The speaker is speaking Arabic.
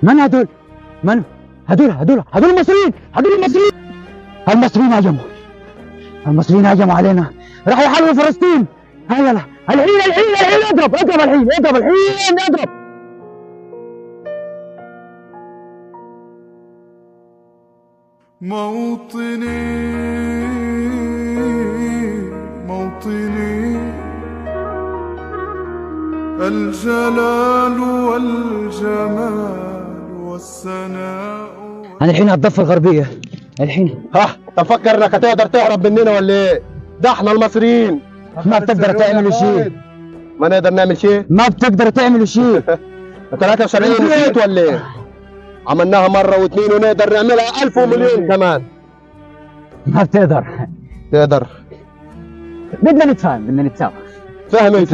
من هدول؟ من؟ هدول المصريين، المصريين هجموا، هجموا علينا، راحوا يحاربوا فلسطين. هيا يلا الحين اضرب الحين اضرب. موطني الجلال والجمال والثناء. انا الحين هالضفه الغربيه الحين. ها تفكر انك هتقدر تهرب مننا ولا ايه؟ ده احنا المصريين ما بتقدر تعملوا شيء، ما نقدر نعمل شيء. ما بتقدر تعملوا شيء. 73 نسيت ولا ايه؟ عملناها مرة واثنين ونقدر نعملها 1000 ومليون كمان. ما بتقدر. تقدر. بدنا نتفاهم، بدنا نتساوى. فهمت.